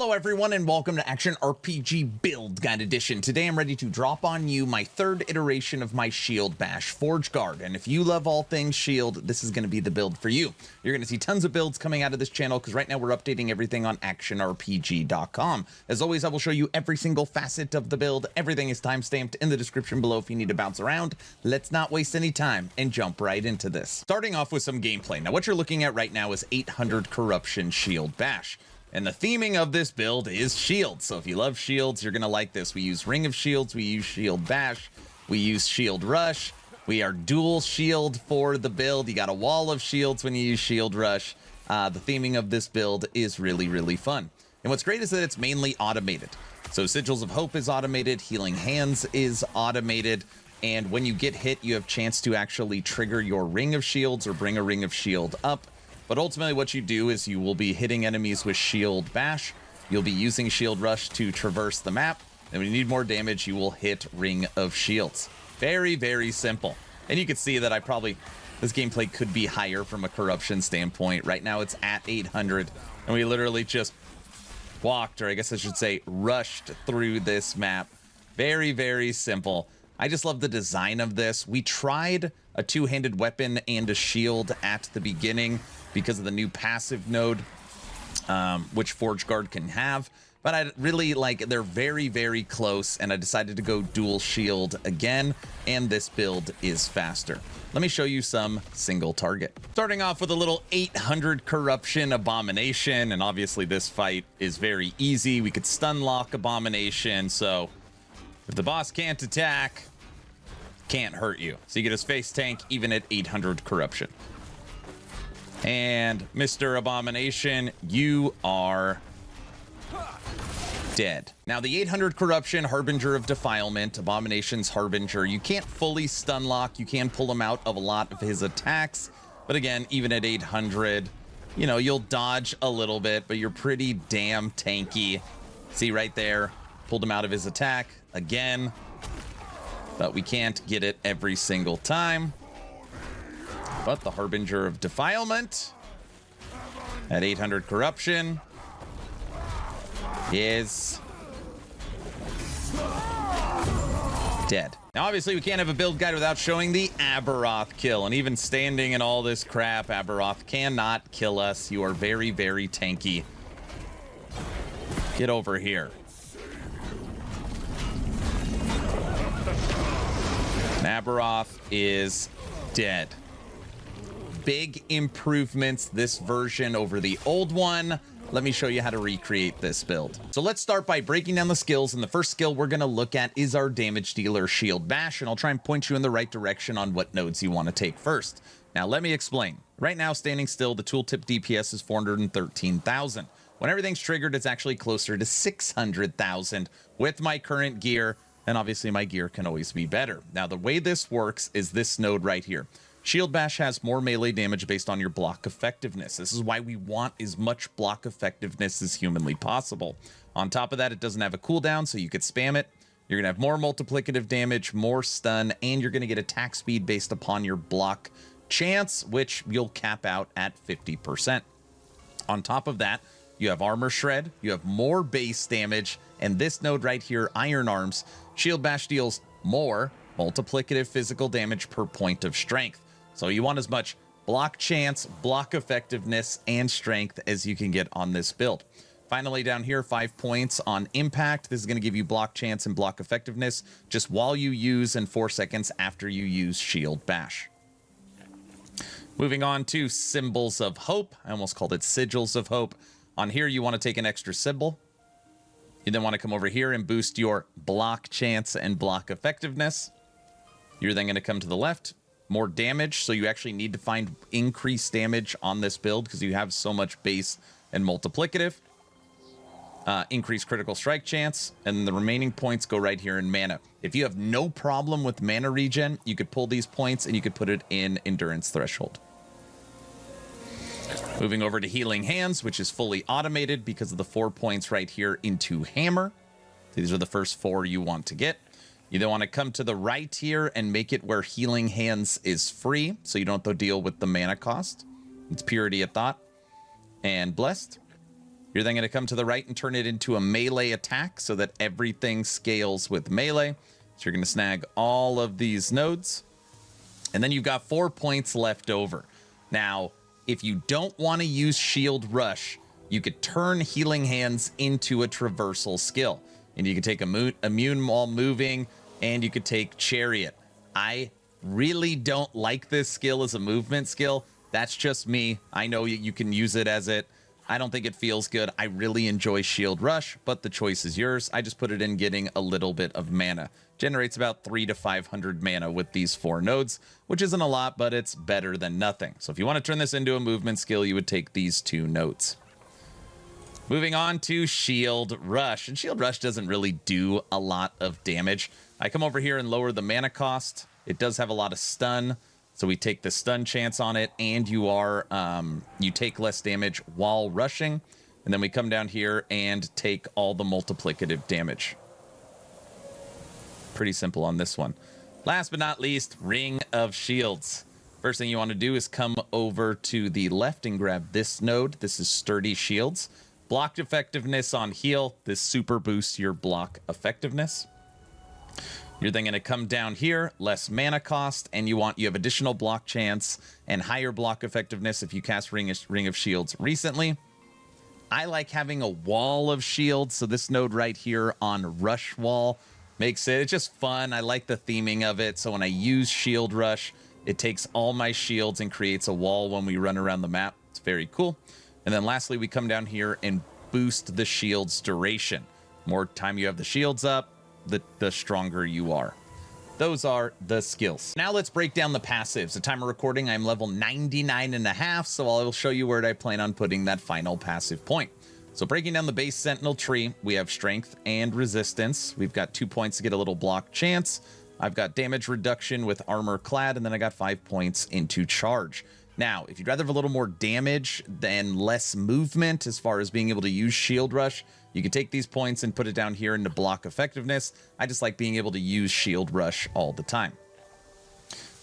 Hello everyone and welcome to Action RPG Build Guide Edition. Today I'm ready to drop on you my third iteration of my Shield Bash Forge Guard. And if you love all things Shield, this is going to be the build for you. You're going to see tons of builds coming out of this channel because right now we're updating everything on actionrpg.com. As always, I will show you every single facet of the build. Everything is timestamped in the description below if you need to bounce around. Let's not waste any time and jump right into this. Starting off with some gameplay. Now what you're looking at right now is 800 Corruption Shield Bash. And the theming of this build is shields. So if you love shields, you're going to like this. We use Ring of Shields, we use Shield Bash, we use Shield Rush. We are dual shield for the build. You got a wall of shields when you use Shield Rush. The theming of this build is really, really fun. And what's great is that it's mainly automated. So Sigils of Hope is automated, Healing Hands is automated, and when you get hit, you have chance to actually trigger your Ring of Shields or bring a Ring of Shield up. But ultimately what you do is you will be hitting enemies with Shield Bash. You'll be using Shield Rush to traverse the map. And when you need more damage, you will hit Ring of Shields. Very, very simple. And you can see that this gameplay could be higher from a corruption standpoint. Right now it's at 800. And we literally just walked, or I guess I should say rushed through this map. Very, very simple. I just love the design of this. We tried a two-handed weapon and a shield at the beginning because of the new passive node, which Forge Guard can have. But I really they're very, very close, and I decided to go dual shield again, and this build is faster. Let me show you some single target. Starting off with a little 800 Corruption Abomination, and obviously this fight is very easy. We could stun lock Abomination, so if the boss can't attack, can't hurt you. So you get his face tank even at 800 Corruption. And Mr. Abomination, you are dead. Now the 800 Corruption, Harbinger of Defilement, Abomination's Harbinger, you can't fully stun lock. You can pull him out of a lot of his attacks. But again, even at 800, you know, you'll dodge a little bit, but you're pretty damn tanky. See right there, pulled him out of his attack again. But we can't get it every single time. But the Harbinger of Defilement at 800 Corruption is dead. Now, obviously, we can't have a build guide without showing the Aberoth kill. And even standing in all this crap, Aberoth cannot kill us. You are very, very tanky. Get over here. Aberoth is dead. Big improvements this version over the old one. Let me show you how to recreate this build. So let's start by breaking down the skills, and the first skill we're going to look at is our damage dealer Shield Bash, and I'll try and point you in the right direction on what nodes you want to take first. Now let me explain. Right now, standing still, the tooltip DPS is 413,000. When everything's triggered, it's actually closer to 600,000 with my current gear, and obviously my gear can always be better. Now the way this works is this node right here. Shield Bash has more melee damage based on your block effectiveness. This is why we want as much block effectiveness as humanly possible. On top of that, it doesn't have a cooldown, so you could spam it. You're going to have more multiplicative damage, more stun, and you're going to get attack speed based upon your block chance, which you'll cap out at 50%. On top of that, you have Armor Shred, you have more base damage, and this node right here, Iron Arms, Shield Bash deals more multiplicative physical damage per point of strength. So you want as much block chance, block effectiveness, and strength as you can get on this build. Finally, down here, 5 points on impact. This is going to give you block chance and block effectiveness just while you use and 4 seconds after you use Shield Bash. Moving on to Symbols of Hope. I almost called it Sigils of Hope. On here, you want to take an extra symbol. You then want to come over here and boost your block chance and block effectiveness. You're then going to come to the left. More damage, so you actually need to find increased damage on this build because you have so much base and multiplicative. Increased critical strike chance, and the remaining points go right here in mana. If you have no problem with mana regen, you could pull these points and you could put it in Endurance Threshold. Moving over to Healing Hands, which is fully automated because of the 4 points right here into Hammer. These are the first 4 you want to get. You then want to come to the right here and make it where Healing Hands is free, so you don't have to deal with the mana cost. It's Purity of Thought and Blessed. You're then going to come to the right and turn it into a melee attack so that everything scales with melee. So you're going to snag all of these nodes. And then you've got 4 points left over. Now, if you don't want to use Shield Rush, you could turn Healing Hands into a traversal skill. And you could take Immune while moving, and you could take Chariot. I really don't like this skill as a movement skill. That's just me. I know you can use it as it. I don't think it feels good. I really enjoy Shield Rush, but the choice is yours. I just put it in getting a little bit of mana. Generates about 300 to 500 mana with these 4 nodes, which isn't a lot, but it's better than nothing. So if you want to turn this into a movement skill, you would take these 2 nodes. Moving on to Shield Rush. And Shield Rush doesn't really do a lot of damage. I come over here and lower the mana cost. It does have a lot of stun, so we take the stun chance on it, and you take less damage while rushing. And then we come down here and take all the multiplicative damage. Pretty simple on this one. Last but not least, Ring of Shields. First thing you want to do is come over to the left and grab this node. This is Sturdy Shields. Block effectiveness on heal. This super boosts your block effectiveness. You're then going to come down here, less mana cost, and you have additional block chance and higher block effectiveness if you cast Ring of Shields recently. I like having a wall of shields, so this node right here on Rush Wall makes it's just fun. I like the theming of it, so when I use Shield Rush, it takes all my shields and creates a wall when we run around the map. It's very cool. And then lastly, we come down here and boost the shield's duration. More time you have the shields up, the stronger you are. Those are the skills. Now let's break down the passives. At time of recording, I'm level 99.5, so I will show you where I plan on putting that final passive point. So breaking down the base Sentinel tree, we have strength and resistance. We've got 2 points to get a little block chance. I've got damage reduction with armor clad, and then I got 5 points into charge. Now, if you'd rather have a little more damage than less movement as far as being able to use Shield Rush, you can take these points and put it down here into block effectiveness. I just like being able to use Shield Rush all the time.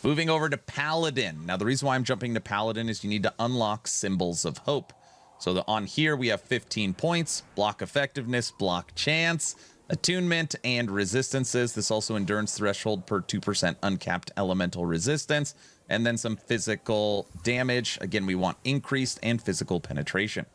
Moving over to Paladin. Now, the reason why I'm jumping to Paladin is you need to unlock Symbols of Hope. So on here, we have 15 points, block effectiveness, block chance, attunement, and resistances. This also endurance threshold per 2% uncapped elemental resistance, and then some physical damage. Again, we want increased and physical penetration.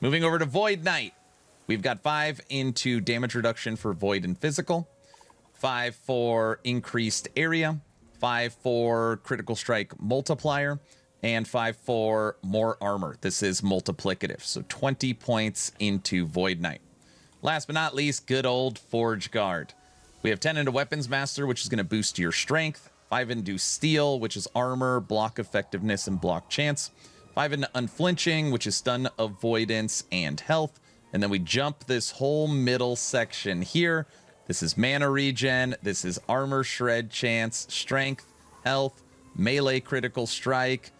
Moving over to Void Knight. We've got 5 into damage reduction for Void and physical, 5 for increased area, 5 for critical strike multiplier, and 5 for more armor. This is multiplicative, so 20 points into Void Knight. Last but not least, good old Forge Guard. We have 10 into Weapons Master, which is going to boost your strength, 5 into Steel, which is armor, block effectiveness, and block chance, 5 into Unflinching, which is stun avoidance and health, and then we jump this whole middle section here. This is mana regen, this is armor shred chance, strength, health, melee critical strike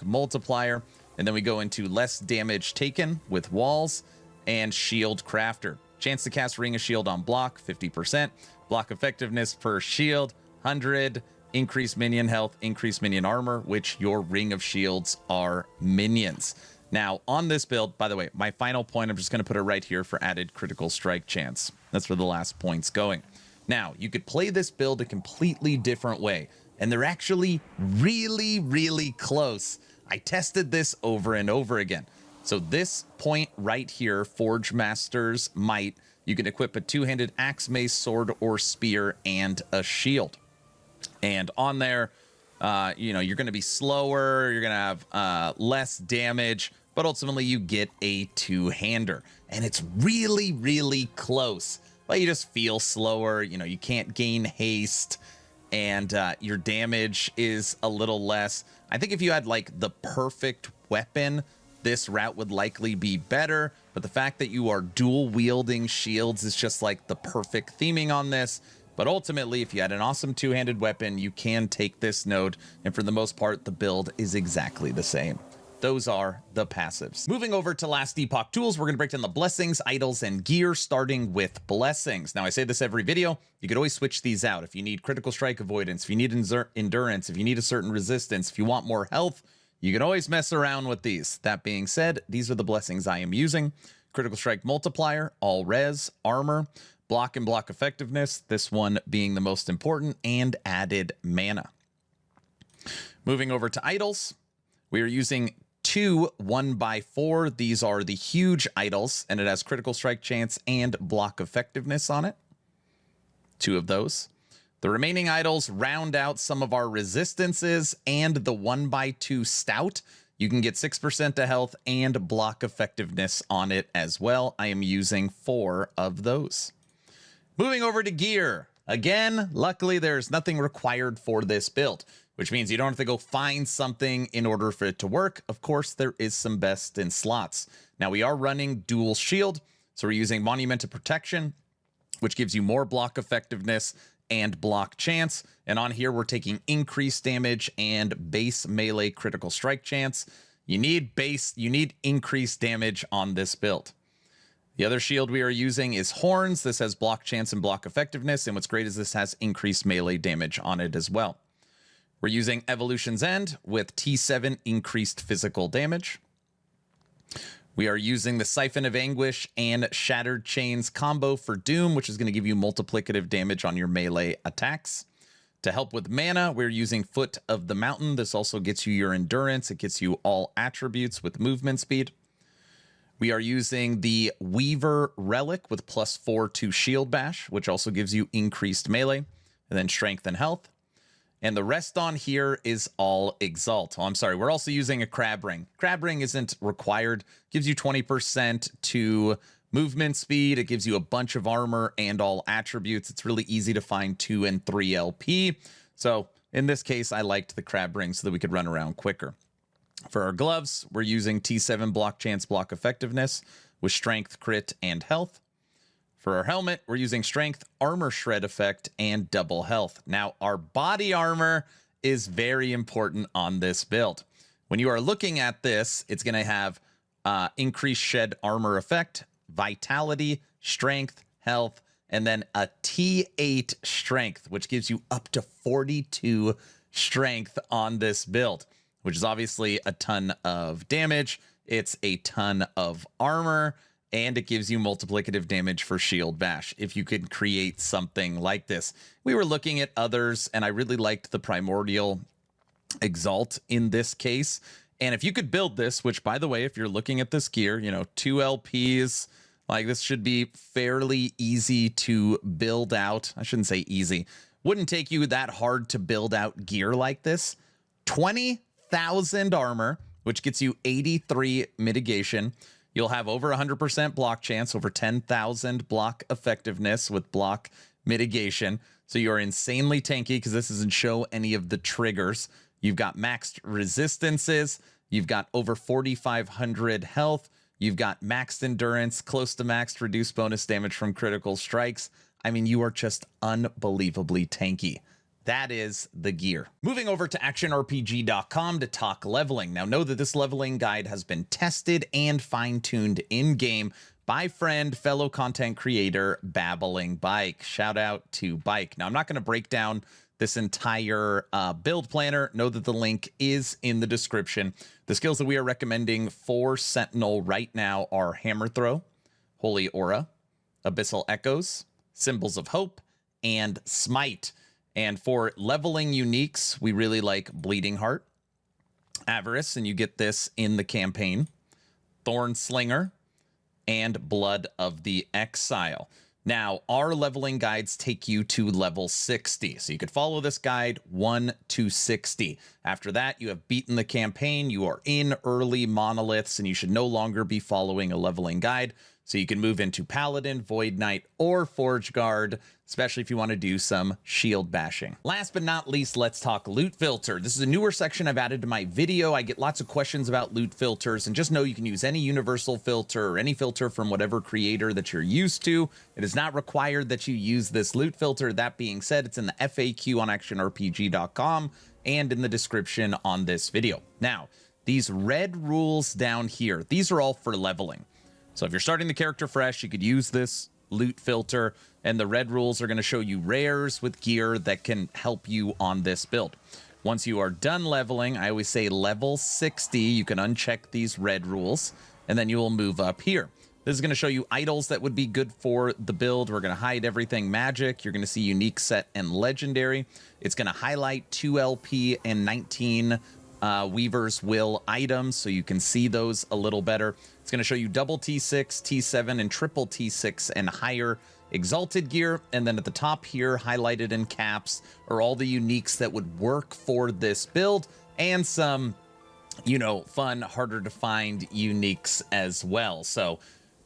multiplier, and then we go into less damage taken with walls and shield crafter. Chance to cast Ring of Shield on block, 50%. Block effectiveness per shield, 100. Increased minion health, increased minion armor, which your Ring of Shields are minions. Now, on this build, by the way, my final point, I'm just going to put it right here for added critical strike chance. That's where the last point's going. Now, you could play this build a completely different way, and they're actually really, really close. I tested this over and over again. So this point right here, Forge Master's Might, you can equip a 2-handed axe, mace, sword, or spear, and a shield. And on there, you're going to be slower, you're going to have less damage, but ultimately you get a 2-hander. And it's really, really close. But you just feel slower, you can't gain haste, and your damage is a little less. I think if you had like the perfect weapon, this route would likely be better, but the fact that you are dual wielding shields is just like the perfect theming on this. But ultimately, if you had an awesome 2-handed weapon, you can take this node, and for the most part, the build is exactly the same. Those are the passives. Moving over to last Epoch tools, we're going to break down the blessings, idols, and gear, starting with blessings. Now, I say this every video. You could always switch these out. If you need critical strike avoidance, if you need endurance, if you need a certain resistance, if you want more health, You can always mess around with these. That being said, these are the blessings I am using. Critical Strike Multiplier, All Res, Armor, Block and Block Effectiveness, this one being the most important, and added mana. Moving over to idols, we are using 2 1x4. These are the huge idols, and it has Critical Strike Chance and Block Effectiveness on it. 2 of those. The remaining idols round out some of our resistances, and the 1x2 Stout. You can get 6% to health and block effectiveness on it as well. I am using 4 of those. Moving over to gear. Again, luckily there's nothing required for this build, which means you don't have to go find something in order for it to work. Of course, there is some best in slots. Now we are running dual shield, so we're using Monument of Protection, which gives you more block effectiveness and block chance. And on here, we're taking increased damage and base melee critical strike chance. You need increased damage on this build. The other shield we are using is Horns. This has block chance and block effectiveness. And what's great is this has increased melee damage on it as well. We're using Evolution's End with T7 increased physical damage. We are using the Siphon of Anguish and Shattered Chains combo for Doom, which is going to give you multiplicative damage on your melee attacks. To help with mana, we're using Foot of the Mountain. This also gets you your endurance. It gets you all attributes with movement speed. We are using the Weaver Relic with +4 to Shield Bash, which also gives you increased melee, and then strength and health. And the rest on here is all Exalt. Oh, I'm sorry. We're also using a Crab Ring. Crab Ring isn't required. Gives you 20% to movement speed. It gives you a bunch of armor and all attributes. It's really easy to find 2 and 3 LP. So in this case, I liked the Crab Ring so that we could run around quicker. For our gloves, we're using T7 block chance, block effectiveness with strength, crit, and health. For our helmet, we're using strength, armor shred effect, and double health. Now, our body armor is very important on this build. When you are looking at this, it's going to have increased shed armor effect, vitality, strength, health, and then a T8 strength, which gives you up to 42 strength on this build, which is obviously a ton of damage. It's a ton of armor. And it gives you multiplicative damage for Shield Bash if you could create something like this. We were looking at others, and I really liked the Primordial Exalt in this case. And if you could build this, which, by the way, if you're looking at this gear, 2 LPs, like this should be fairly easy to build out. I shouldn't say easy. Wouldn't take you that hard to build out gear like this. 20,000 armor, which gets you 83 mitigation. You'll have over 100% block chance, over 10,000 block effectiveness with block mitigation. So you're insanely tanky because this doesn't show any of the triggers. You've got maxed resistances. You've got over 4,500 health. You've got maxed endurance, close to maxed reduced bonus damage from critical strikes. I mean, you are just unbelievably tanky. That is the gear. Moving over to actionrpg.com to talk leveling. Now, know that this leveling guide has been tested and fine-tuned in-game by fellow content creator, Babbling Bike. Shout out to Bike. Now, I'm not going to break down this entire build planner. Know that the link is in the description. The skills that we are recommending for Sentinel right now are Hammer Throw, Holy Aura, Abyssal Echoes, Symbols of Hope, and Smite. And for leveling uniques, we really like Bleeding Heart, Avarice, and you get this in the campaign, Thorn Slinger, and Blood of the Exile. Now, our leveling guides take you to level 60, so you could follow this guide 1 to 60. After that, you have beaten the campaign, you are in early monoliths, and you should no longer be following a leveling guide. So you can move into Paladin, Void Knight, or Forge Guard, especially if you want to do some shield bashing. Last but not least, let's talk Lootfilter. This is a newer section I've added to my video. I get lots of questions about loot filters, and just know you can use any universal filter or any filter from whatever creator that you're used to. It is not required that you use this loot filter. That being said, it's in the FAQ on actionrpg.com and in the description on this video. Now, these red rules down here, these are all for leveling. So if you're starting the character fresh, you could use this loot filter, and the red rules are going to show you rares with gear that can help you on this build. Once you are done leveling, I always say level 60, you can uncheck these red rules, and then you will move up here. This is going to show you idols that would be good for the build. We're going to hide everything magic. You're going to see unique, set, and legendary. It's going to highlight 2 LP and 19 Weaver's Will items, so you can see those a little better. It's going to show you double T6, T7, and triple T6 and higher exalted gear. And then at the top here, highlighted in caps, are all the uniques that would work for this build, and some, you know, fun, harder to find uniques as well. So,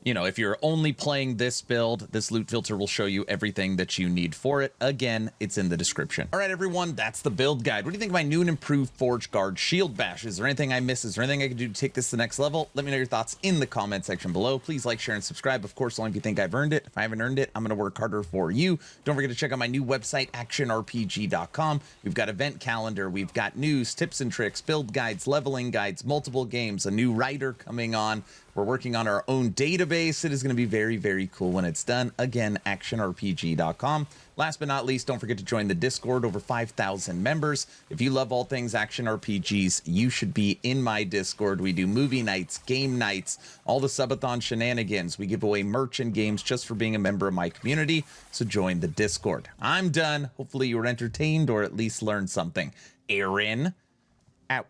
you know, if you're only playing this build, this loot filter will show you everything that you need for it. Again, it's in the description. All right, everyone, that's the build guide. What do you think of my new and improved Forge Guard Shield Bash? Is there anything I missed? Is there anything I can do to take this to the next level? Let me know your thoughts in the comment section below. Please like, share, and subscribe. Of course, only if you think I've earned it. If I haven't earned it, I'm going to work harder for you. Don't forget to check out my new website, actionrpg.com. We've got event calendar. We've got news, tips and tricks, build guides, leveling guides, multiple games, a new writer coming on. We're working on our own database. It is going to be very, very cool when it's done. Again, actionrpg.com. Last but not least, don't forget to join the Discord, over 5,000 members. If you love all things action RPGs, you should be in my Discord. We do movie nights, game nights, all the subathon shenanigans. We give away merch and games just for being a member of my community. So join the Discord. I'm done. Hopefully you were entertained or at least learned something. Aaron, out.